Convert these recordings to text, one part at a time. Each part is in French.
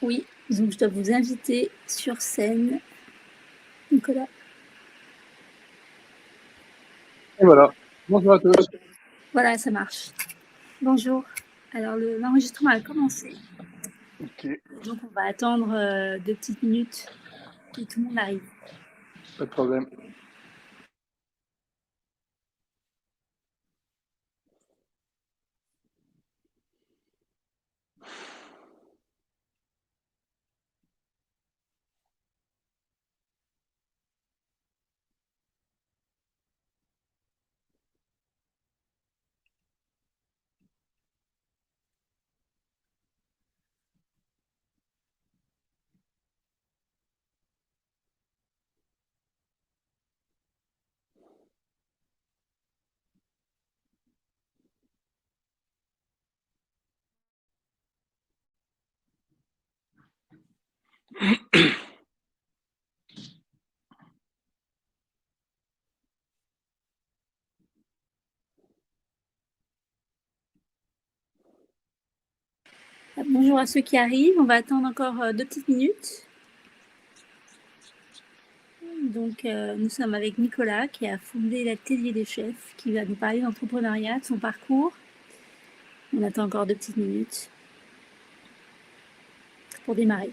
Oui, donc je dois vous inviter sur scène. Nicolas. Et voilà. Bonjour à tous. Voilà, ça marche. Bonjour. Alors, l'enregistrement a commencé. Ok, Donc, on va attendre 2 petites minutes que tout le monde arrive. pas de problème. Bonjour à ceux qui arrivent. On va attendre encore 2 petites minutes. Donc, nous sommes avec Nicolas qui a fondé l'Atelier des chefs, qui va nous parler d'entrepreneuriat, de son parcours. On attend encore 2 petites minutes pour démarrer.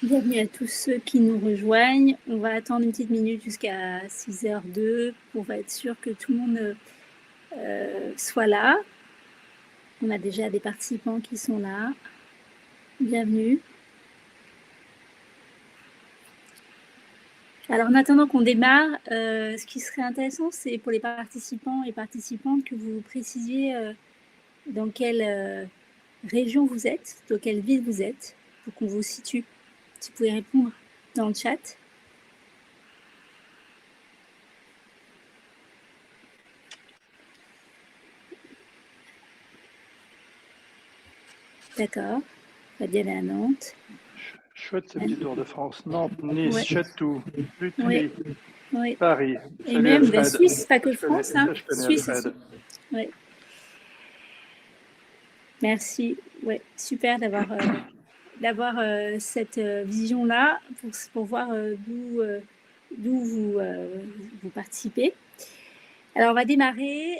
Bienvenue à tous ceux qui nous rejoignent. On va attendre une petite minute jusqu'à 6h02 pour être sûr que tout le monde soit là. On a déjà des participants qui sont là. Bienvenue. Alors, en attendant qu'on démarre, ce qui serait intéressant, c'est pour les participants et participantes que vous précisiez dans quelle région vous êtes, dans quelle ville vous êtes, pour qu'on vous situe. Si vous pouvez répondre dans le chat. D'accord. Fabienne est à Nantes. Chouette ce petit tour de France. Nantes, Nice, Ouais. Château, Oui. Lutry, Oui. Paris. Et Salut même de Alfred. Suisse, pas que Je connais, France. Hein. ça je connais Suisse aussi. Alfred. Oui. Merci. Ouais, super d'avoir cette vision-là pour voir d'où vous participez. Alors, on va démarrer.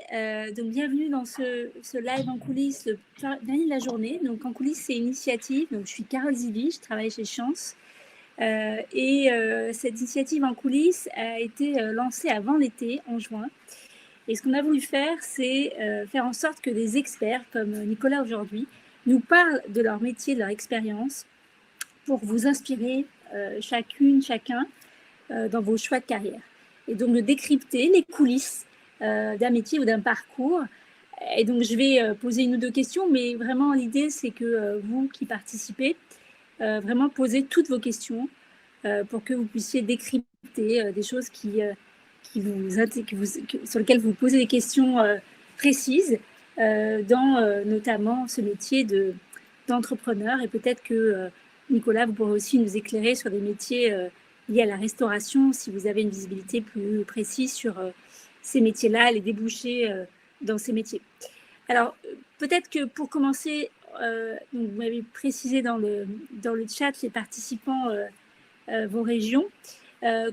Donc, bienvenue dans ce live en coulisses, le dernier de la journée. Donc, en coulisses, c'est une initiative. Donc, je suis Carole Zivi, je travaille chez Chance. Cette initiative en coulisses a été lancée avant l'été, en juin. Et ce qu'on a voulu faire, c'est faire en sorte que des experts, comme Nicolas aujourd'hui, nous parlent de leur métier, de leur expérience, pour vous inspirer chacune, chacun, dans vos choix de carrière. Et donc de décrypter les coulisses d'un métier ou d'un parcours. Et donc je vais poser une ou deux questions, mais vraiment l'idée, c'est que vous qui participez, vraiment poser toutes vos questions pour que vous puissiez décrypter des choses sur lesquelles vous posez des questions précises dans notamment ce métier d'entrepreneur. Et peut-être que Nicolas, vous pourrez aussi nous éclairer sur des métiers liés à la restauration, si vous avez une visibilité plus précise sur ces métiers-là, les débouchés dans ces métiers. Alors, peut-être que pour commencer, vous m'avez précisé dans le chat les participants, vos régions.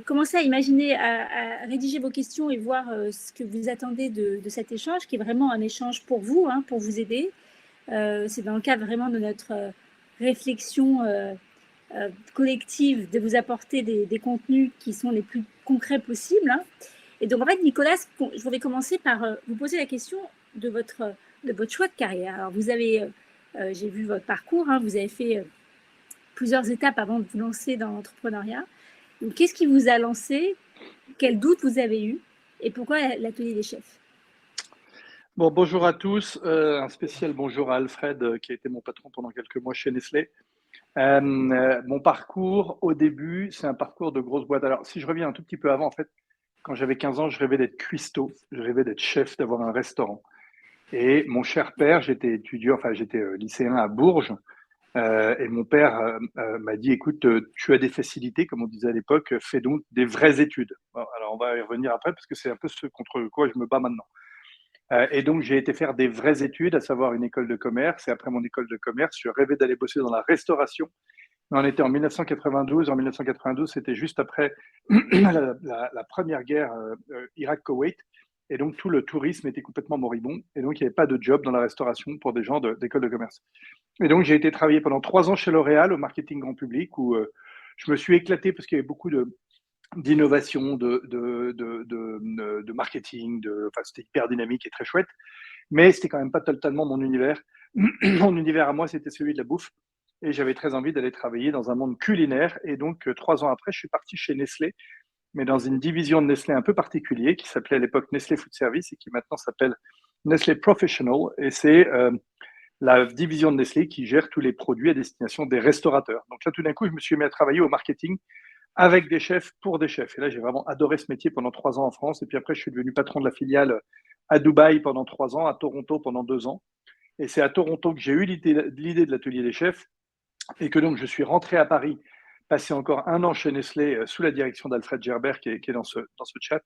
Commencez à imaginer, à rédiger vos questions et voir ce que vous attendez de cet échange, qui est vraiment un échange pour vous, hein, pour vous aider. C'est dans le cadre vraiment de notre réflexion collective de vous apporter des contenus qui sont les plus concrets possibles. Hein. Et donc, en fait, Nicolas, je voudrais commencer par vous poser la question de votre choix de carrière. Alors, vous avez, j'ai vu votre parcours, hein, vous avez fait plusieurs étapes avant de vous lancer dans l'entrepreneuriat. Donc, qu'est-ce qui vous a lancé? Quels doutes vous avez eu? Et pourquoi l'atelier des chefs? Bon, bonjour à tous. Un spécial bonjour à Alfred, qui a été mon patron pendant quelques mois chez Nestlé. Mon parcours, au début, c'est un parcours de grosse boîte. Alors, si je reviens un tout petit peu avant, en fait, quand j'avais 15 ans, je rêvais d'être cuistot, je rêvais d'être chef, d'avoir un restaurant. Et mon cher père, j'étais étudiant, enfin, j'étais lycéen à Bourges. Et mon père m'a dit, écoute, tu as des facilités, comme on disait à l'époque, fais donc des vraies études. Bon, alors, on va y revenir après, parce que c'est un peu ce contre quoi je me bats maintenant. Et donc, j'ai été faire des vraies études, à savoir une école de commerce. Et après mon école de commerce, je rêvais d'aller bosser dans la restauration. Mais on était en 1992. En 1992, c'était juste après la première guerre Irak-Koweït. Et donc, tout le tourisme était complètement moribond. Et donc, il n'y avait pas de job dans la restauration pour des gens d'école de commerce. Et donc, j'ai été travailler pendant 3 ans chez L'Oréal au marketing grand public où je me suis éclaté parce qu'il y avait beaucoup d'innovation, de marketing, enfin, c'était hyper dynamique et très chouette, mais c'était quand même pas totalement mon univers. Mon univers à moi, c'était celui de la bouffe, et j'avais très envie d'aller travailler dans un monde culinaire, et donc 3 ans après, je suis parti chez Nestlé, mais dans une division de Nestlé un peu particulière, qui s'appelait à l'époque Nestlé Food Service, et qui maintenant s'appelle Nestlé Professional, et c'est la division de Nestlé qui gère tous les produits à destination des restaurateurs. Donc là, tout d'un coup, je me suis mis à travailler au marketing avec des chefs pour des chefs. Et là, j'ai vraiment adoré ce métier pendant 3 ans en France. Et puis après, je suis devenu patron de la filiale à Dubaï pendant 3 ans, à Toronto pendant 2 ans. Et c'est à Toronto que j'ai eu l'idée de l'atelier des chefs et que donc je suis rentré à Paris, passé encore un an chez Nestlé sous la direction d'Alfred Gerber qui est dans ce chat,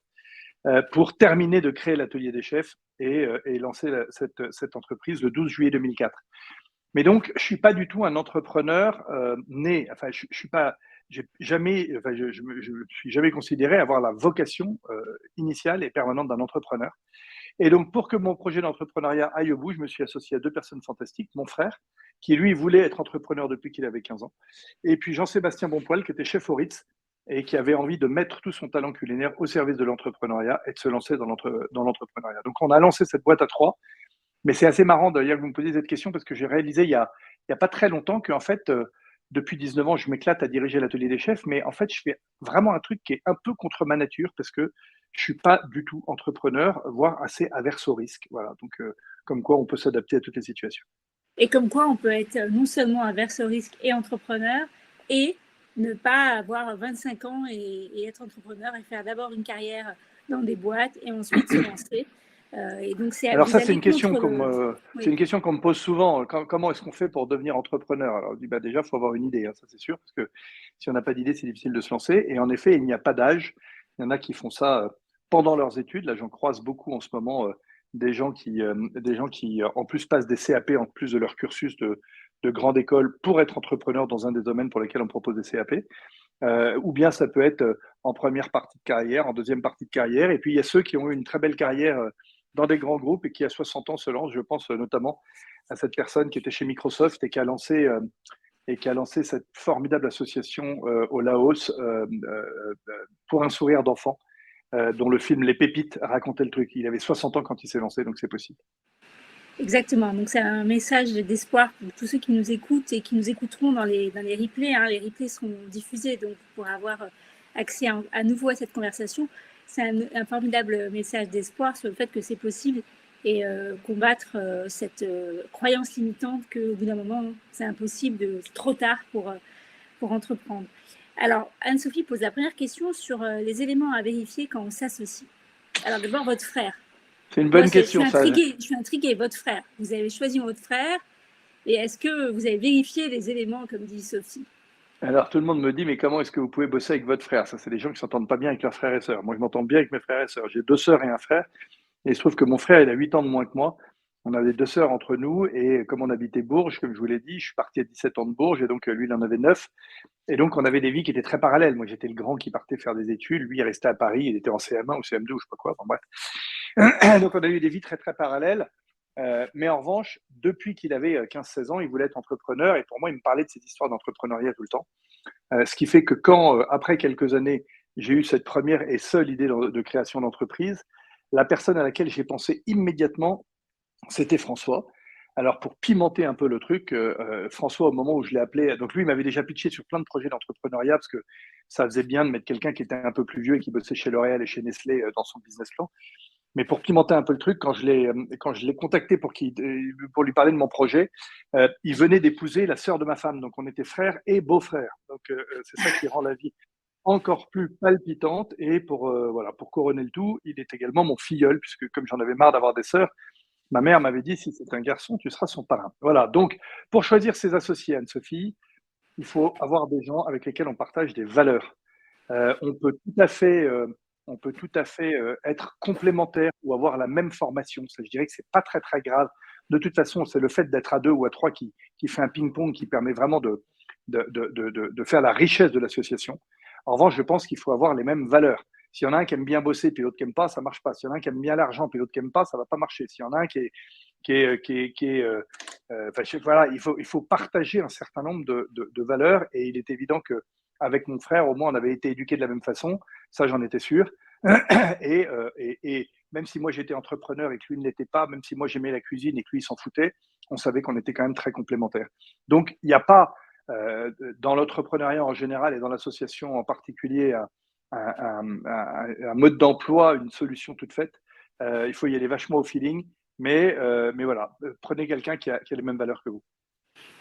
pour terminer de créer l'atelier des chefs et lancer cette entreprise le 12 juillet 2004. Mais donc, je suis pas du tout un entrepreneur né. Enfin, je suis pas. J'ai jamais. Enfin, je suis jamais considéré avoir la vocation initiale et permanente d'un entrepreneur. Et donc, pour que mon projet d'entrepreneuriat aille au bout, je me suis associé à deux personnes fantastiques. Mon frère, qui lui voulait être entrepreneur depuis qu'il avait 15 ans, et puis Jean-Sébastien Bonpoil, qui était chef au Ritz et qui avait envie de mettre tout son talent culinaire au service de l'entrepreneuriat et de se lancer dans l'entrepreneuriat. Donc, on a lancé cette boîte à trois. Mais c'est assez marrant d'ailleurs que vous me posiez cette question parce que j'ai réalisé il y a pas très longtemps qu'en fait, depuis 19 ans, je m'éclate à diriger l'atelier des chefs, mais en fait, je fais vraiment un truc qui est un peu contre ma nature parce que je suis pas du tout entrepreneur, voire assez averse au risque. Voilà, donc comme quoi on peut s'adapter à toutes les situations. Et comme quoi on peut être non seulement averse au risque et entrepreneur et ne pas avoir 25 ans et être entrepreneur et faire d'abord une carrière dans des boîtes et ensuite se lancer. Et donc, Alors vous ça, c'est allez une question contre le... c'est Oui. une question qu'on me pose souvent. Comment est-ce qu'on fait pour devenir entrepreneur? Alors je dis bah déjà, il faut avoir une idée, hein, ça c'est sûr, parce que si on n'a pas d'idée, c'est difficile de se lancer. Et en effet, il n'y a pas d'âge. Il y en a qui font ça pendant leurs études. Là, j'en croise beaucoup en ce moment des gens qui en plus passent des CAP en plus de leur cursus de grande école pour être entrepreneur dans un des domaines pour lesquels on propose des CAP. Ou bien ça peut être en première partie de carrière, en deuxième partie de carrière. Et puis il y a ceux qui ont eu une très belle carrière dans des grands groupes et qui à 60 ans se lancent. Je pense notamment à cette personne qui était chez Microsoft et qui a lancé cette formidable association au Laos pour un sourire d'enfant, dont le film Les Pépites racontait le truc. Il avait 60 ans quand il s'est lancé, donc c'est possible. Exactement. Donc, c'est un message d'espoir pour tous ceux qui nous écoutent et qui nous écouteront dans les replays. Hein. Les replays seront diffusés, donc pour avoir accès à nouveau à cette conversation. C'est un formidable message d'espoir sur le fait que c'est possible et combattre cette croyance limitante qu'au bout d'un moment, c'est impossible, c'est trop tard pour entreprendre. Alors, Anne-Sophie pose la première question sur les éléments à vérifier quand on s'associe. Alors, d'abord, votre frère. C'est une Moi, bonne question, ça. Je suis intriguée. Votre frère, vous avez choisi votre frère, et est-ce que vous avez vérifié les éléments, comme dit Sophie? Alors tout le monde me dit, mais comment est-ce que vous pouvez bosser avec votre frère? Ça, c'est des gens qui s'entendent pas bien avec leurs frères et sœurs. Moi, je m'entends bien avec mes frères et sœurs. J'ai 2 sœurs et un frère. Et il se trouve que mon frère, il a 8 ans de moins que moi. On avait 2 sœurs entre nous. Et comme on habitait Bourges, comme je vous l'ai dit, je suis parti à 17 ans de Bourges. Et donc, lui, il en avait 9. Et donc, on avait des vies qui étaient très parallèles. Moi, j'étais le grand qui partait faire des études. Lui, il restait à Paris. Il était en CM1 ou CM2 ou je sais pas quoi. Enfin, bref. Donc, on a eu des vies très, très parallèles. Mais en revanche, depuis qu'il avait 15-16 ans, il voulait être entrepreneur. Et pour moi, il me parlait de ces histoires d'entrepreneuriat tout le temps. Ce qui fait que quand, après quelques années, j'ai eu cette première et seule idée de création d'entreprise, la personne à laquelle j'ai pensé immédiatement, c'était François. Alors, pour pimenter un peu le truc, François, au moment où je l'ai appelé, donc lui, il m'avait déjà pitché sur plein de projets d'entrepreneuriat parce que ça faisait bien de mettre quelqu'un qui était un peu plus vieux et qui bossait chez L'Oréal et chez Nestlé dans son business plan. Mais pour pimenter un peu le truc, quand je l'ai contacté pour lui parler de mon projet, il venait d'épouser la sœur de ma femme. Donc, on était frères et beaux-frères. Donc, c'est ça qui rend la vie encore plus palpitante. Et voilà, pour couronner le tout, il est également mon filleul, puisque comme j'en avais marre d'avoir des sœurs, ma mère m'avait dit, si c'est un garçon, tu seras son parrain. Voilà, donc pour choisir ses associés, Anne-Sophie, il faut avoir des gens avec lesquels on partage des valeurs. On peut tout à fait être complémentaires ou avoir la même formation. Ça, je dirais que c'est pas très très grave. De toute façon, c'est le fait d'être à deux ou à trois qui fait un ping-pong qui permet vraiment de faire la richesse de l'association. En revanche, je pense qu'il faut avoir les mêmes valeurs. S'il y en a un qui aime bien bosser puis l'autre qui aime pas, ça marche pas. S'il y en a un qui aime bien l'argent puis l'autre qui aime pas, ça va pas marcher. S'il y en a un voilà, il faut partager un certain nombre de valeurs et il est évident que avec mon frère, au moins, on avait été éduqués de la même façon. Ça, j'en étais sûr. Et même si moi, j'étais entrepreneur et que lui ne l'était pas, même si moi, j'aimais la cuisine et que lui, il s'en foutait, on savait qu'on était quand même très complémentaires. Donc, il n'y a pas, dans l'entrepreneuriat en général et dans l'association en particulier, un mode d'emploi, une solution toute faite. Il faut y aller vachement au feeling. Mais voilà, prenez quelqu'un qui a les mêmes valeurs que vous.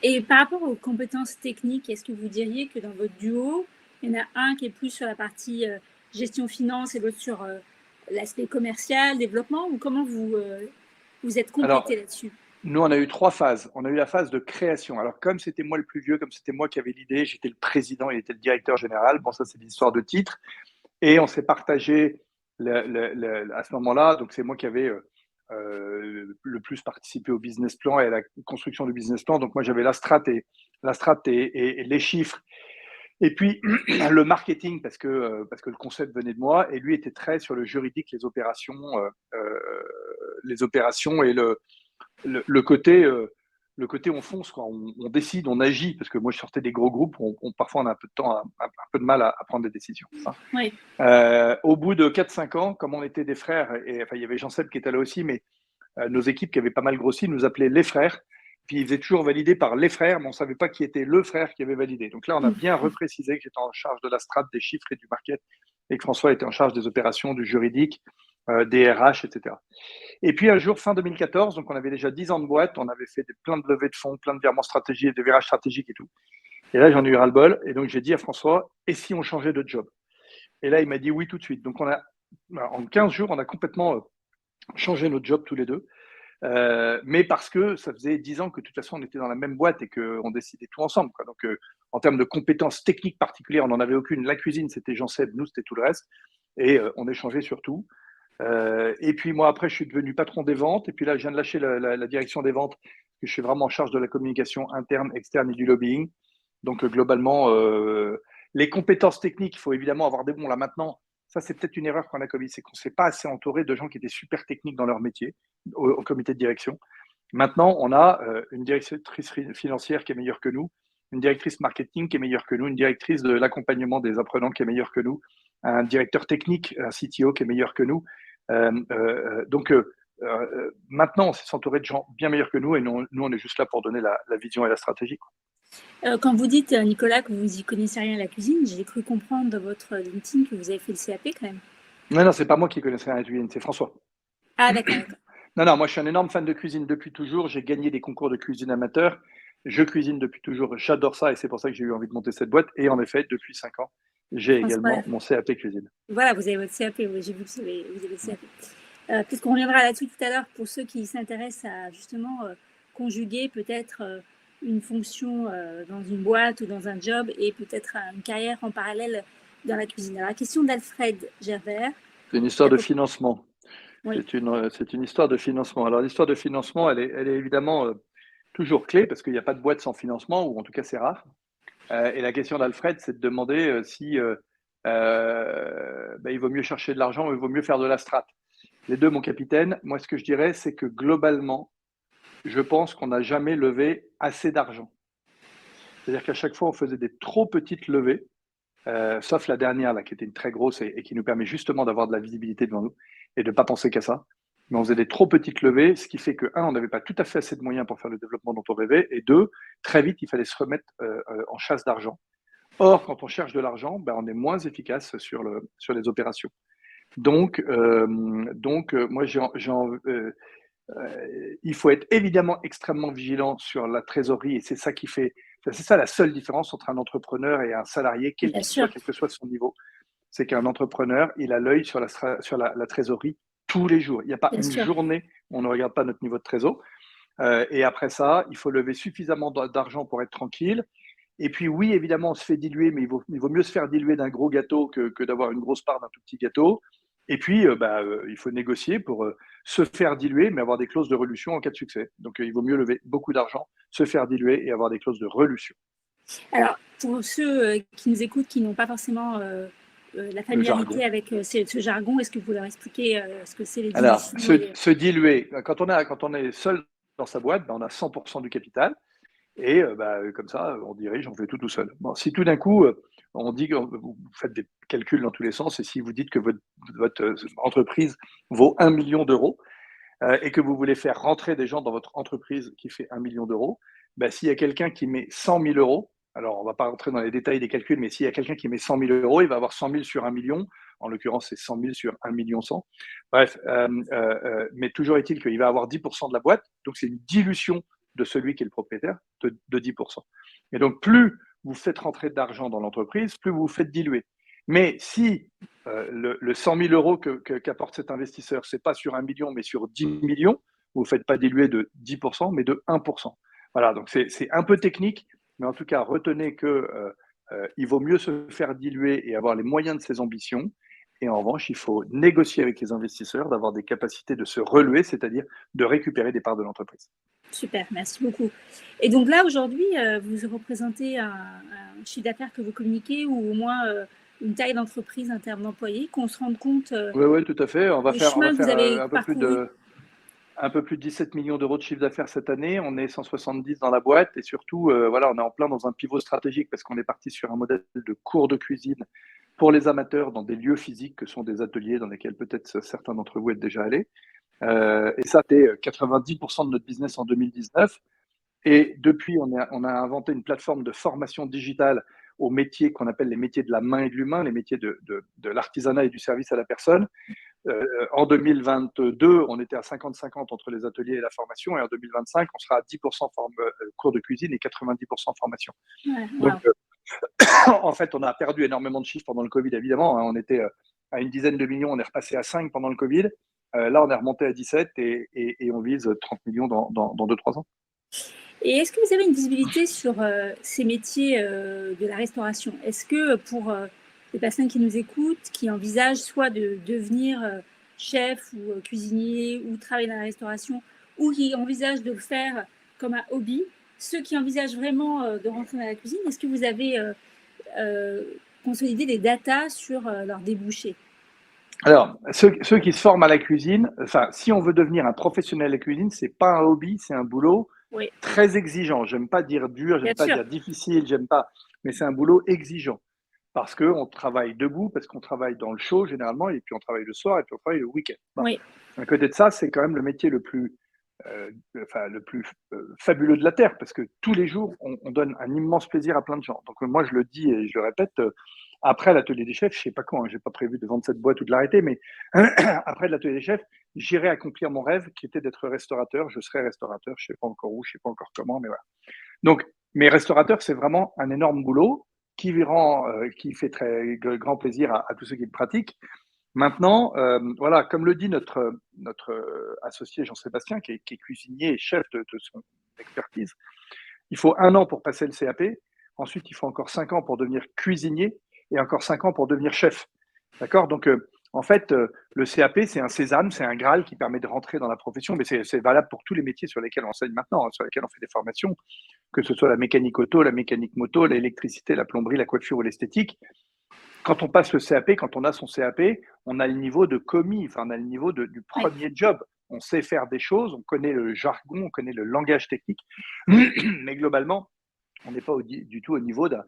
Et par rapport aux compétences techniques, est-ce que vous diriez que dans votre duo, il y en a un qui est plus sur la partie gestion finance et l'autre sur l'aspect commercial, développement, ou comment vous êtes complété là-dessus? Nous, on a eu 3 phases. On a eu la phase de création. Alors, comme c'était moi le plus vieux, comme c'était moi qui avais l'idée, j'étais le président, il était le directeur général. Bon, ça, c'est l'histoire de titre. Et on s'est partagé à ce moment-là. Donc, c'est moi qui avais le plus participé au business plan et à la construction du business plan. Donc, moi, j'avais la strat et les chiffres. Et puis, le marketing, parce que le concept venait de moi. Et lui était très sur le juridique, les opérations et le côté on fonce, quoi. On décide, on agit, parce que moi je sortais des gros groupes, parfois on a un peu de temps, un peu de mal à prendre des décisions. Oui. Au bout de 4-5 ans, comme on était des frères, et enfin il y avait Jean-Seb qui était là aussi, mais nos équipes qui avaient pas mal grossi nous appelaient les frères, puis ils faisaient toujours valider par les frères, mais on ne savait pas qui était le frère qui avait validé. Donc là, on a bien reprécisé que j'étais en charge de la strat, des chiffres et du market, et que François était en charge des opérations, du juridique, des RH, etc. Et puis un jour, fin 2014, donc on avait déjà 10 ans de boîte, on avait fait plein de levées de fonds, plein de virements stratégiques, de virages stratégiques et tout. Et là, j'en ai eu ras-le-bol. Et donc, j'ai dit à François, et si on changeait de job? Et là, il m'a dit oui tout de suite. Donc, en 15 jours, on a complètement changé notre job tous les deux. Mais parce que ça faisait 10 ans que de toute façon, on était dans la même boîte et qu'on décidait tout ensemble, quoi. Donc, en termes de compétences techniques particulières, on n'en avait aucune. La cuisine, c'était Jean-Seb, nous, c'était tout le reste. Et on échangeait sur tout. Et puis moi, après, je suis devenu patron des ventes. Et puis là, je viens de lâcher la direction des ventes, parce que je suis vraiment en charge de la communication interne, externe et du lobbying. Donc globalement, les compétences techniques, il faut évidemment avoir des bons. Là maintenant, ça c'est peut-être une erreur qu'on a commise, c'est qu'on ne s'est pas assez entouré de gens qui étaient super techniques dans leur métier, au comité de direction. Maintenant, on a une directrice financière qui est meilleure que nous, une directrice marketing qui est meilleure que nous, une directrice de l'accompagnement des apprenants qui est meilleure que nous, un directeur technique, un CTO qui est meilleur que nous. Donc maintenant, on s'est entouré de gens bien meilleurs que nous et nous, on est juste là pour donner la vision et la stratégie. Quand vous dites, Nicolas, que vous y connaissez rien à la cuisine, j'ai cru comprendre dans votre LinkedIn que vous avez fait le CAP quand même. Non, c'est pas moi qui connaissais rien à la cuisine, c'est François. Ah, d'accord. Non, moi je suis un énorme fan de cuisine depuis toujours. J'ai gagné des concours de cuisine amateur. Je cuisine depuis toujours. J'adore ça et c'est pour ça que j'ai eu envie de monter cette boîte. Et en effet, depuis 5 ans, j'ai également mon CAP cuisine. Voilà, vous avez votre CAP, oui, j'ai vu que vous avez le CAP. Peut-être qu'on reviendra là-dessus tout à l'heure pour ceux qui s'intéressent à justement conjuguer peut-être une fonction dans une boîte ou dans un job et peut-être une carrière en parallèle dans la cuisine. Alors, la question d'Alfred Gerbert. C'est une histoire de financement. Oui. C'est une histoire de financement. Alors, l'histoire de financement, elle est évidemment toujours clé parce qu'il n'y a pas de boîte sans financement, ou en tout cas, c'est rare. Et la question d'Alfred, c'est de demander si il vaut mieux chercher de l'argent ou il vaut mieux faire de la strat. Les deux, mon capitaine. Moi, ce que je dirais, c'est que globalement, je pense qu'on n'a jamais levé assez d'argent. C'est-à-dire qu'à chaque fois, on faisait des trop petites levées, sauf la dernière, là, qui était une très grosse et qui nous permet justement d'avoir de la visibilité devant nous et de ne pas penser qu'à ça. Mais on faisait des trop petites levées, ce qui fait que, un, on n'avait pas tout à fait assez de moyens pour faire le développement dont on rêvait, et deux, très vite, il fallait se remettre en chasse d'argent. Or, quand on cherche de l'argent, ben, on est moins efficace sur les opérations. Donc, moi, il faut être évidemment extrêmement vigilant sur la trésorerie et c'est ça la seule différence entre un entrepreneur et un salarié, quel Bien qu'il soit, sûr, quel que soit son niveau. C'est qu'un entrepreneur, il a l'œil sur la trésorerie tous les jours. Il n'y a pas bien une sûr. journée où on ne regarde pas notre niveau de trésor. Et après ça, il faut lever suffisamment d'argent pour être tranquille. Et puis oui, évidemment, on se fait diluer, mais il vaut mieux se faire diluer d'un gros gâteau que d'avoir une grosse part d'un tout petit gâteau. Et puis, il faut négocier pour se faire diluer, mais avoir des clauses de relution en cas de succès. Donc, il vaut mieux lever beaucoup d'argent, se faire diluer et avoir des clauses de relution. Alors, pour ceux qui nous écoutent, qui n'ont pas forcément la Le jargon. familiarité avec ce jargon, est-ce que vous pouvez leur expliquer ce que c'est les Alors, dilutions se diluer, quand on est seul dans sa boîte, on a 100% du capital. Et comme ça, on dirige, on fait tout seul. Bon, si tout d'un coup, on dit que vous faites des calculs dans tous les sens, et si vous dites que votre entreprise vaut 1 million d'euros et que vous voulez faire rentrer des gens dans votre entreprise qui fait 1 million d'euros, s'il y a quelqu'un qui met 100 000 euros, alors on ne va pas rentrer dans les détails des calculs, mais s'il y a quelqu'un qui met 100 000 euros, il va avoir 100 000 sur 1 million. En l'occurrence, c'est 100 000 sur 1 million 100. Bref, mais toujours est-il qu'il va avoir 10% de la boîte, donc c'est une dilution de celui qui est le propriétaire de 10%. Et donc, plus vous faites rentrer d'argent dans l'entreprise, plus vous vous faites diluer. Mais si le 100 000 euros qu'apporte cet investisseur, ce n'est pas sur 1 million, mais sur 10 millions, vous ne faites pas diluer de 10%, mais de 1%. Voilà, donc c'est un peu technique, mais en tout cas, retenez qu'il vaut mieux se faire diluer et avoir les moyens de ses ambitions. Et en revanche, il faut négocier avec les investisseurs d'avoir des capacités de se reluer, c'est-à-dire de récupérer des parts de l'entreprise. Super, merci beaucoup. Et donc là, aujourd'hui, vous représentez un chiffre d'affaires que vous communiquez ou au moins une taille d'entreprise en termes d'employés, qu'on se rende compte Oui, tout à fait. On va du faire chemin que vous avez parcouru. un peu plus de 17 millions d'euros de chiffre d'affaires cette année. On est 170 dans la boîte et surtout, voilà, on est en plein dans un pivot stratégique parce qu'on est parti sur un modèle de cours de cuisine pour les amateurs dans des lieux physiques que sont des ateliers dans lesquels peut-être certains d'entre vous êtes déjà allés. Et ça, c'était 90% de notre business en 2019. Et depuis, on a inventé une plateforme de formation digitale aux métiers qu'on appelle les métiers de la main et de l'humain, les métiers de l'artisanat et du service à la personne. En 2022, on était à 50-50 entre les ateliers et la formation, et en 2025, on sera à 10% cours de cuisine et 90% formation. Ouais, Donc, wow. en fait, on a perdu énormément de chiffres pendant le Covid, évidemment. Hein. On était à une dizaine de millions, on est repassé à 5 pendant le Covid. Là, on est remonté à 17 et on vise 30 millions dans 2-3 ans. Et est-ce que vous avez une visibilité sur ces métiers de la restauration? Est-ce que pour les personnes qui nous écoutent, qui envisagent soit de devenir chef ou cuisinier ou travailler dans la restauration, ou qui envisagent de le faire comme un hobby, ceux qui envisagent vraiment de rentrer dans la cuisine, est-ce que vous avez consolidé des datas sur leurs débouchés? Alors, ceux qui se forment à la cuisine, enfin, si on veut devenir un professionnel de la cuisine, c'est pas un hobby, c'est un boulot Oui, très exigeant. J'aime pas dire dur, bien j'aime pas sûr. dire difficile, j'aime pas, mais c'est un boulot exigeant parce qu'on travaille debout, parce qu'on travaille dans le chaud généralement, et puis on travaille le soir, et puis on travaille le week-end. Bon. Oui, À côté de ça, c'est quand même le métier le plus fabuleux de la Terre, parce que tous les jours, on donne un immense plaisir à plein de gens. Donc moi, je le dis et je le répète, après l'atelier des chefs, je sais pas quand, hein, j'ai pas prévu de vendre cette boîte ou de l'arrêter, mais après l'atelier des chefs, j'irai accomplir mon rêve qui était d'être restaurateur. Je serai restaurateur, je sais pas encore où, je sais pas encore comment, mais voilà. Donc, mes restaurateurs, c'est vraiment un énorme boulot qui fait très grand plaisir à tous ceux qui le pratiquent. Maintenant, voilà, comme le dit notre associé Jean-Sébastien, qui est cuisinier et chef de son expertise, il faut 1 an pour passer le CAP. Ensuite, il faut encore 5 ans pour devenir cuisinier et encore 5 ans pour devenir chef. D'accord? Donc, en fait, le CAP, c'est un sésame, c'est un Graal qui permet de rentrer dans la profession, mais c'est valable pour tous les métiers sur lesquels on enseigne maintenant, hein, sur lesquels on fait des formations, que ce soit la mécanique auto, la mécanique moto, l'électricité, la plomberie, la coiffure ou l'esthétique. Quand on passe le CAP, quand on a son CAP, on a le niveau de commis, enfin, on a le niveau du oui. premier job. on sait faire des choses, on connaît le jargon, on connaît le langage technique, mais globalement, on n'est pas du tout au niveau d'un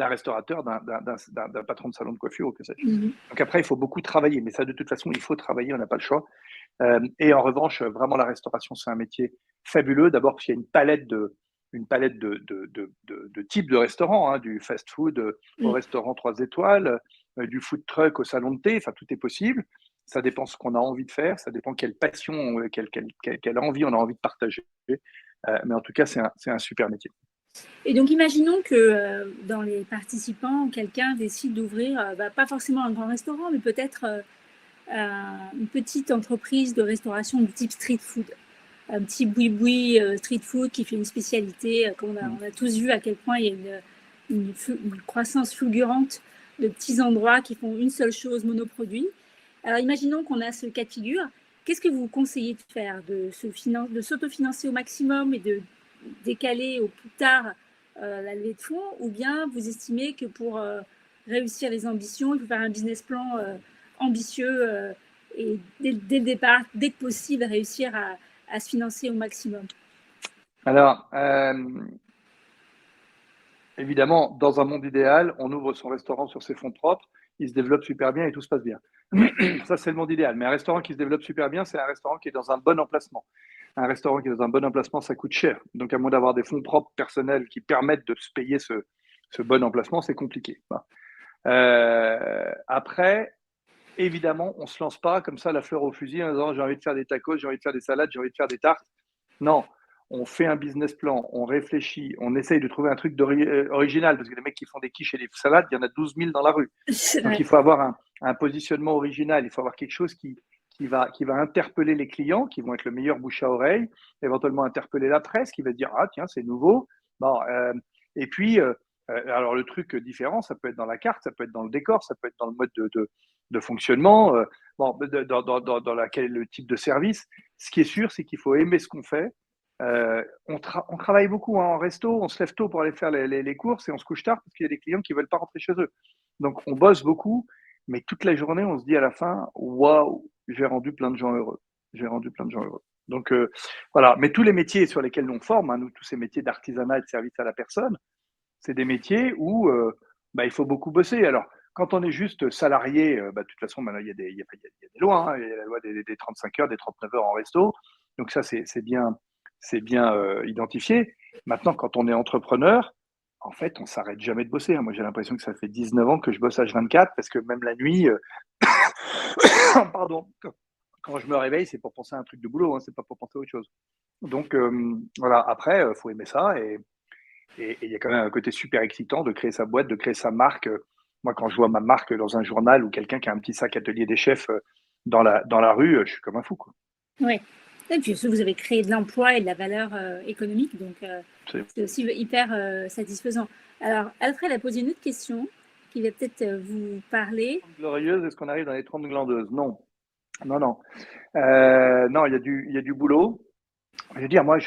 restaurateur, d'un patron de salon de coiffure ou que sais-je. Donc après, il faut beaucoup travailler, mais ça, de toute façon, il faut travailler, on n'a pas le choix. Et en revanche, vraiment, la restauration, c'est un métier fabuleux. D'abord, parce qu'il y a une palette de types de restaurants, hein, du fast-food au restaurant 3 étoiles, du food truck au salon de thé, enfin, tout est possible. Ça dépend ce qu'on a envie de faire, ça dépend quelle passion, quelle envie on a envie de partager. Mais en tout cas, c'est un super métier. Et donc, imaginons que dans les participants, quelqu'un décide d'ouvrir, pas forcément un grand restaurant, mais peut-être une petite entreprise de restauration du type street food. Un petit boui-boui street food qui fait une spécialité. On a tous vu à quel point il y a une croissance fulgurante de petits endroits qui font une seule chose, monoproduit. Alors, imaginons qu'on a ce cas de figure. Qu'est-ce que vous conseillez de faire? De s'autofinancer au maximum et de décaler au plus tard la levée de fonds, ou bien vous estimez que pour réussir les ambitions, il faut faire un business plan ambitieux et dès le départ, dès que possible, réussir à se financer au maximum? Alors, évidemment, dans un monde idéal, on ouvre son restaurant sur ses fonds propres, il se développe super bien et tout se passe bien. Ça, c'est le monde idéal. Mais un restaurant qui se développe super bien, c'est un restaurant qui est dans un bon emplacement. Un restaurant qui est dans un bon emplacement, ça coûte cher. Donc, à moins d'avoir des fonds propres personnels qui permettent de se payer ce bon emplacement, c'est compliqué. Après, évidemment, on ne se lance pas comme ça la fleur au fusil en disant j'ai envie de faire des tacos, j'ai envie de faire des salades, j'ai envie de faire des tartes. Non, on fait un business plan, on réfléchit, on essaye de trouver un truc original, parce que les mecs qui font des quiches et des salades, il y en a 12 000 dans la rue. Donc il faut avoir un positionnement original, il faut avoir quelque chose qui va interpeller les clients, qui vont être le meilleur bouche à oreille, éventuellement interpeller la presse, qui va dire ah tiens c'est nouveau. Bon, et puis alors le truc différent, ça peut être dans la carte, ça peut être dans le décor, ça peut être dans le mode de fonctionnement, dans le type de service. Ce qui est sûr, c'est qu'il faut aimer ce qu'on fait. On travaille beaucoup en resto, on se lève tôt pour aller faire les courses et on se couche tard parce qu'il y a des clients qui ne veulent pas rentrer chez eux. Donc on bosse beaucoup, mais toute la journée, on se dit à la fin, waouh, j'ai rendu plein de gens heureux. J'ai rendu plein de gens heureux. Donc voilà, mais tous les métiers sur lesquels on forme, hein, nous, tous ces métiers d'artisanat et de service à la personne, c'est des métiers où il faut beaucoup bosser. Alors, quand on est juste salarié, de toute façon, maintenant, il y a des lois. Hein, il y a la loi des 35 heures, des 39 heures en resto. Donc ça, c'est bien identifié. Maintenant, quand on est entrepreneur, en fait, on ne s'arrête jamais de bosser. Moi, j'ai l'impression que ça fait 19 ans que je bosse H24 parce que même la nuit, pardon, quand je me réveille, c'est pour penser à un truc de boulot, hein, c'est pas pour penser à autre chose. Donc voilà, après, il faut aimer ça et il y a quand même un côté super excitant de créer sa boîte, de créer sa marque. Moi, quand je vois ma marque dans un journal ou quelqu'un qui a un petit sac atelier des chefs dans la rue, je suis comme un fou, quoi. Oui. Et puis vous avez créé de l'emploi et de la valeur économique, donc c'est aussi hyper satisfaisant. Alors, Alfred a posé une autre question qui va peut-être vous parler. Glorieuse, est-ce qu'on arrive dans les 30 glandeuses? Non. Non, il y a du boulot. Je veux dire, moi,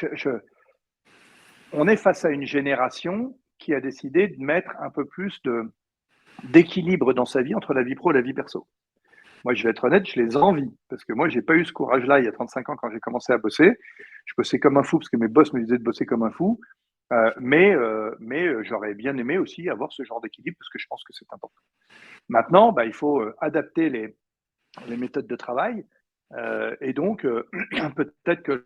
on est face à une génération qui a décidé de mettre un peu plus d'équilibre dans sa vie entre la vie pro et la vie perso. Moi, je vais être honnête, je les envie, parce que moi, j'ai pas eu ce courage-là il y a 35 ans quand j'ai commencé à bosser. Je bossais comme un fou, parce que mes boss me disaient de bosser comme un fou. Mais j'aurais bien aimé aussi avoir ce genre d'équilibre, parce que je pense que c'est important. Maintenant, il faut adapter les méthodes de travail. Et donc, peut-être que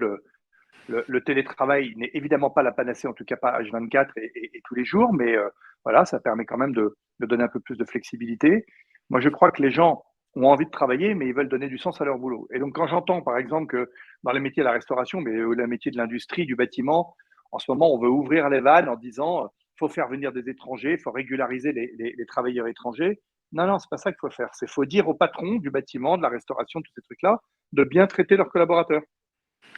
le télétravail n'est évidemment pas la panacée, en tout cas pas H24 et tous les jours, mais voilà, ça permet quand même de donner un peu plus de flexibilité. Moi, je crois que les gens ont envie de travailler, mais ils veulent donner du sens à leur boulot. Et donc, quand j'entends, par exemple, que dans les métiers de la restauration, mais les métiers de l'industrie, du bâtiment, en ce moment, on veut ouvrir les vannes en disant faut faire venir des étrangers, il faut régulariser les travailleurs étrangers. Non, non, c'est pas ça qu'il faut faire. C'est faut dire aux patrons du bâtiment, de la restauration, tous ces trucs-là, de bien traiter leurs collaborateurs.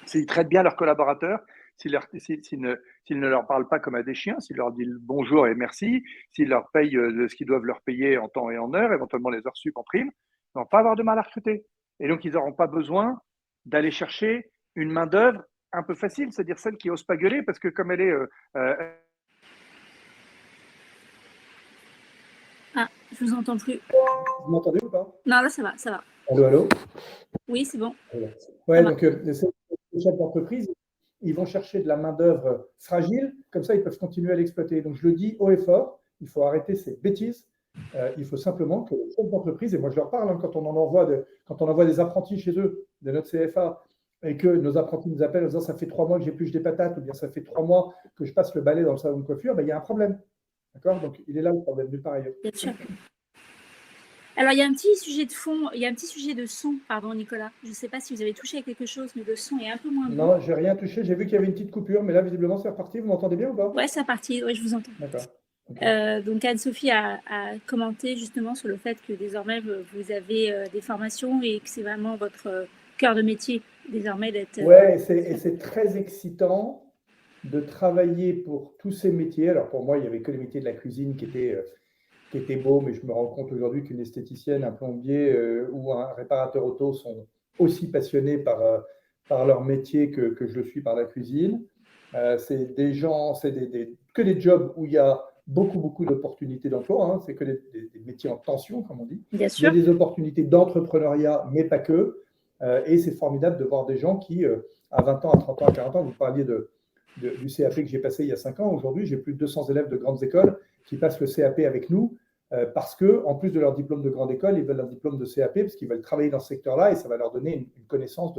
S'ils traitent bien leurs collaborateurs, s'ils ne leur parlent pas comme à des chiens, s'ils leur disent bonjour et merci, s'ils leur payent ce qu'ils doivent leur payer en temps et en heure, éventuellement les heures sup en prime, ils ne vont pas avoir de mal à recruter. Et donc, ils n'auront pas besoin d'aller chercher une main-d'œuvre un peu facile, c'est-à-dire celle qui n'ose pas gueuler parce que comme elle est. Ah, je vous entends plus. Vous m'entendez ou pas? Non, là, ça va, ça va. Allô, allô? Oui, c'est bon. Ouais, donc ces chefs d'entreprise, ils vont chercher de la main-d'œuvre fragile, comme ça ils peuvent continuer à l'exploiter. Donc je le dis haut et fort, il faut arrêter ces bêtises. Il faut simplement que les chefs d'entreprise, et moi je leur parle quand on envoie des apprentis chez eux, de notre CFA, et que nos apprentis nous appellent en disant ça fait 3 mois que j'épluche des patates, ou bien ça fait 3 mois que je passe le balai dans le salon de coiffure, ben, il y a un problème. D'accord? Donc il est là le problème, nulle part ailleurs. Bien sûr. Alors, il y a un petit sujet de fond, il y a un petit sujet de son, pardon Nicolas. Je ne sais pas si vous avez touché à quelque chose, mais le son est un peu moins bon. Non, j'ai rien touché. J'ai vu qu'il y avait une petite coupure, mais là, visiblement, c'est reparti. Vous m'entendez bien ou pas? Ouais, c'est reparti. Oui, je vous entends. D'accord. Okay. Donc, Anne-Sophie a commenté justement sur le fait que désormais, vous avez des formations et que c'est vraiment votre cœur de métier, désormais, d'être… Ouais, et c'est très excitant de travailler pour tous ces métiers. Alors, pour moi, il n'y avait que les métiers de la cuisine qui étaient beaux, mais je me rends compte aujourd'hui qu'une esthéticienne, un plombier ou un réparateur auto sont aussi passionnés par leur métier que je le suis par la cuisine. C'est des gens, c'est que des jobs où il y a beaucoup d'opportunités d'emploi. Hein. C'est que des métiers en tension, comme on dit. Bien sûr. Il y a des opportunités d'entrepreneuriat, mais pas que. Et c'est formidable de voir des gens qui, à 20 ans, à 30 ans, à 40 ans, vous parliez du CAP que j'ai passé il y a 5 ans. Aujourd'hui, j'ai plus de 200 élèves de grandes écoles qui passent le CAP avec nous parce que, en plus de leur diplôme de grande école, ils veulent un diplôme de CAP parce qu'ils veulent travailler dans ce secteur-là et ça va leur donner une connaissance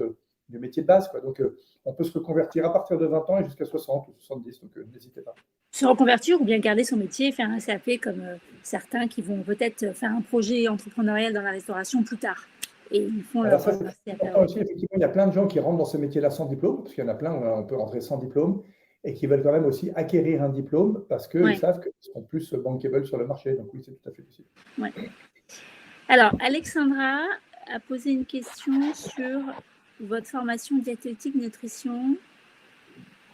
du métier de base, quoi. Donc, on peut se reconvertir à partir de 20 ans et jusqu'à 60 ou 70, donc n'hésitez pas. Se reconvertir ou bien garder son métier, faire un CAP comme certains qui vont peut-être faire un projet entrepreneurial dans la restauration plus tard. Et ils font alors leur ça, c'est important aussi, effectivement, il y a plein de gens qui rentrent dans ce métier-là sans diplôme, parce qu'il y en a plein où on peut rentrer sans diplôme, et qui veulent quand même aussi acquérir un diplôme parce qu'ils savent qu'ils seront plus bankable sur le marché. Donc oui, c'est tout à fait possible. Ouais. Alors, Alexandra a posé une question sur votre formation diététique nutrition.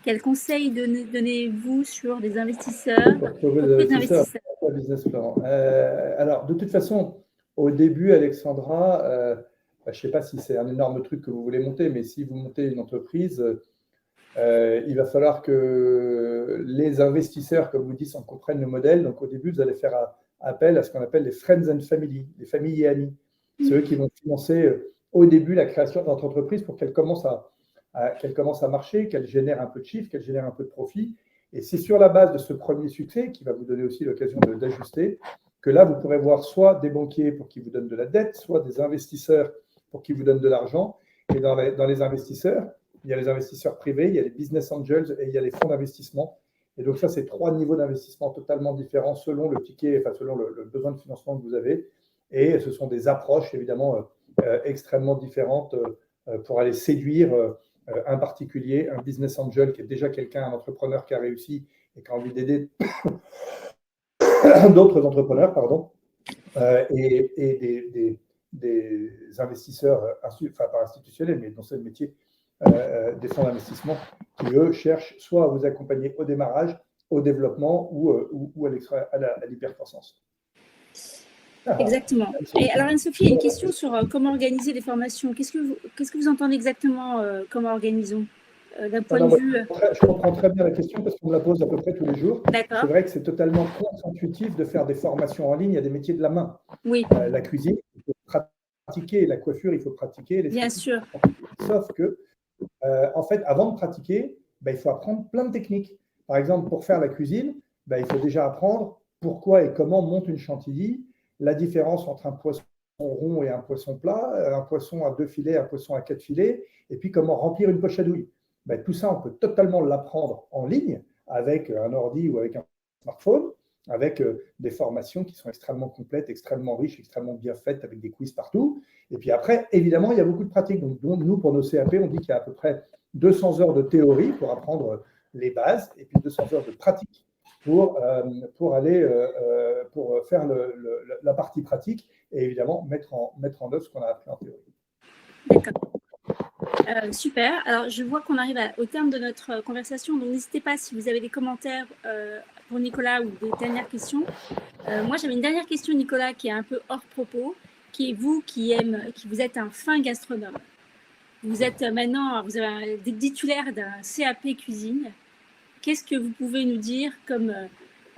Quels conseils donnez-vous sur des investisseurs, business plan. Alors, de toute façon, au début, Alexandra, je ne sais pas si c'est un énorme truc que vous voulez monter, mais si vous montez une entreprise, il va falloir que les investisseurs, comme vous dites, en comprennent le modèle. Donc, au début, vous allez faire appel à ce qu'on appelle les friends and family, les familles et amis. C'est eux qui vont financer au début la création de votre entreprise pour qu'elle commence à marcher, qu'elle génère un peu de chiffre, qu'elle génère un peu de profit. Et c'est sur la base de ce premier succès, qui va vous donner aussi l'occasion d'ajuster, que là, vous pourrez voir soit des banquiers pour qui vous donnent de la dette, soit des investisseurs pour qui vous donnent de l'argent. Et dans les investisseurs, il y a les investisseurs privés, il y a les business angels et il y a les fonds d'investissement. Et donc ça, c'est 3 niveaux d'investissement totalement différents selon le ticket, enfin selon le besoin de financement que vous avez. Et ce sont des approches évidemment extrêmement différentes pour aller séduire un particulier, un business angel qui est déjà quelqu'un, un entrepreneur qui a réussi et qui a envie d'aider d'autres entrepreneurs, pardon, et des investisseurs, enfin pas institutionnels, mais dans ce métier, des fonds d'investissement qui, eux, cherchent soit à vous accompagner au démarrage, au développement ou à l'hypercroissance. Exactement. Et alors, Anne-Sophie, il y a une question sur comment organiser les formations. Qu'est-ce que vous entendez exactement comment organisons d'un point de vue… Je comprends très bien la question parce qu'on me la pose à peu près tous les jours. D'accord. C'est vrai que c'est totalement contre-intuitif de faire des formations en ligne. Il y a des métiers de la main. Oui. La cuisine, il faut pratiquer. La coiffure, il faut pratiquer. Bien sûr. Sauf que, en fait, avant de pratiquer, il faut apprendre plein de techniques. Par exemple, pour faire la cuisine, il faut déjà apprendre pourquoi et comment monte une chantilly, la différence entre un poisson rond et un poisson plat, un poisson à 2 filets, un poisson à 4 filets, et puis comment remplir une poche à douille. Tout ça, on peut totalement l'apprendre en ligne avec un ordi ou avec un smartphone, avec des formations qui sont extrêmement complètes, extrêmement riches, extrêmement bien faites, avec des quiz partout. Et puis après, évidemment, il y a beaucoup de pratiques. Donc, nous, pour nos CAP, on dit qu'il y a à peu près 200 heures de théorie pour apprendre les bases, et puis 200 heures de pratique pour faire la partie pratique et évidemment mettre en œuvre ce qu'on a appris en théorie. D'accord. Super. Alors, je vois qu'on arrive au terme de notre conversation. Donc, n'hésitez pas si vous avez des commentaires pour Nicolas ou des dernières questions. Moi, j'avais une dernière question, Nicolas, qui est un peu hors propos, qui est vous qui vous êtes un fin gastronome. Vous êtes maintenant, vous avez des titulaires d'un CAP cuisine. Qu'est-ce que vous pouvez nous dire comme,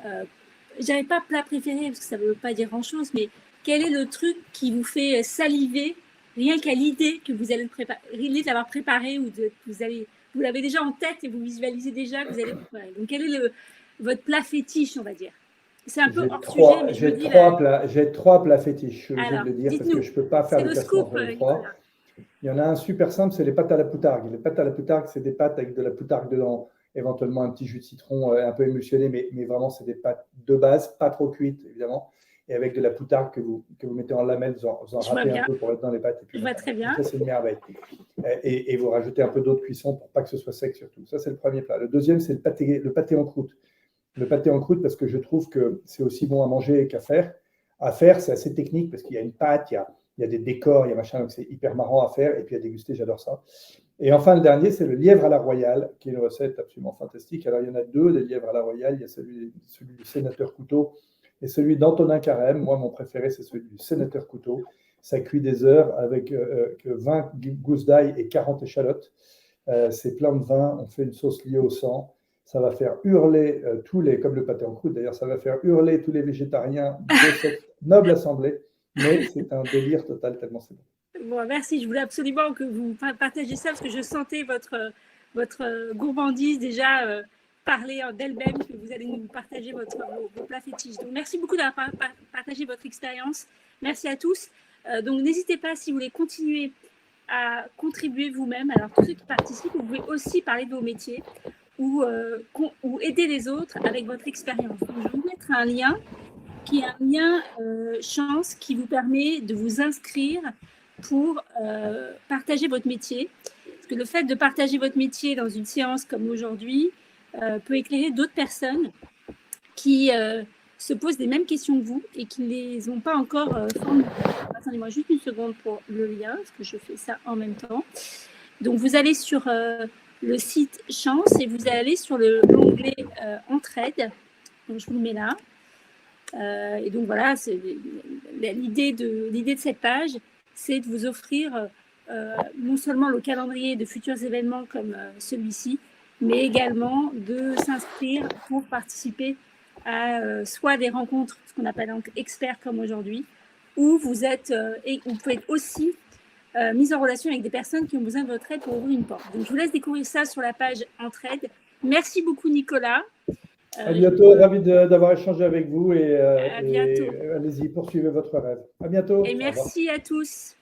je dirais pas plat préféré, parce que ça ne veut pas dire grand-chose, mais quel est le truc qui vous fait saliver rien qu'à l'idée que vous allez l'avoir préparé ou vous l'avez déjà en tête et vous visualisez déjà que vous allez préparer. Donc, quel est votre plat fétiche, on va dire? C'est un peu hors sujet, mais j'ai trois plats fétiches, je suis obligé alors, de le dire, parce que je ne peux pas faire le classement entre les trois. Il y en a un super simple, c'est les pâtes à la poutargue. Les pâtes à la poutargue, c'est des pâtes avec de la poutargue dedans, éventuellement un petit jus de citron un peu émulsionné, mais vraiment, c'est des pâtes de base, pas trop cuites, évidemment, et avec de la poutargue que vous mettez en lamelles, vous en râpez un peu pour être dans les pâtes. Et puis, je vois très bien. Ça, c'est une merveille. Et vous rajoutez un peu d'eau de cuisson pour pas que ce soit sec, surtout. Ça, c'est le premier plat. Le deuxième, c'est le pâté en croûte. Le pâté en croûte, parce que je trouve que c'est aussi bon à manger qu'à faire. À faire, c'est assez technique, parce qu'il y a une pâte, il y a des décors, il y a machin, donc c'est hyper marrant à faire, et puis à déguster, j'adore ça. Et enfin, le dernier, c'est le lièvre à la royale, qui est une recette absolument fantastique. Alors, il y en a deux, des lièvres à la royale. Il y a celui du sénateur Couteau et celui d'Antonin Carême. Moi, mon préféré, c'est celui du sénateur Couteau. Ça cuit des heures avec 20 gousses d'ail et 40 échalotes. C'est plein de vin, on fait une sauce liée au sang. Ça va faire hurler comme le pâté en croûte d'ailleurs, ça va faire hurler tous les végétariens de cette noble assemblée. Mais c'est un délire total, tellement c'est bon. Bon, merci. Je voulais absolument que vous partagiez ça parce que je sentais votre gourmandise déjà parler d'elle-même, que vous allez nous partager vos plats fétiches. Donc, merci beaucoup d'avoir partagé votre expérience. Merci à tous. Donc, n'hésitez pas, si vous voulez continuer à contribuer vous-même. Alors, tous ceux qui participent, vous pouvez aussi parler de vos métiers ou aider les autres avec votre expérience. Donc, je vais vous mettre un lien qui est un lien chance qui vous permet de vous inscrire pour partager votre métier. Parce que le fait de partager votre métier dans une séance comme aujourd'hui peut éclairer d'autres personnes qui se posent les mêmes questions que vous et qui ne les ont pas encore formulées. Attendez-moi juste une seconde pour le lien, parce que je fais ça en même temps. Donc, vous allez sur le site Chance et vous allez sur l'onglet Entraide. Donc, je vous le mets là. Et donc, voilà, l'idée de cette page, c'est de vous offrir non seulement le calendrier de futurs événements comme celui-ci, mais également de s'inscrire pour participer à soit des rencontres, ce qu'on appelle donc experts comme aujourd'hui, où vous pouvez être aussi mis en relation avec des personnes qui ont besoin de votre aide pour ouvrir une porte. Donc, je vous laisse découvrir ça sur la page Entraide. Merci beaucoup, Nicolas. À bientôt, ravi d'avoir échangé avec vous et à bientôt. Allez-y, poursuivez votre rêve. À bientôt. Et merci à tous.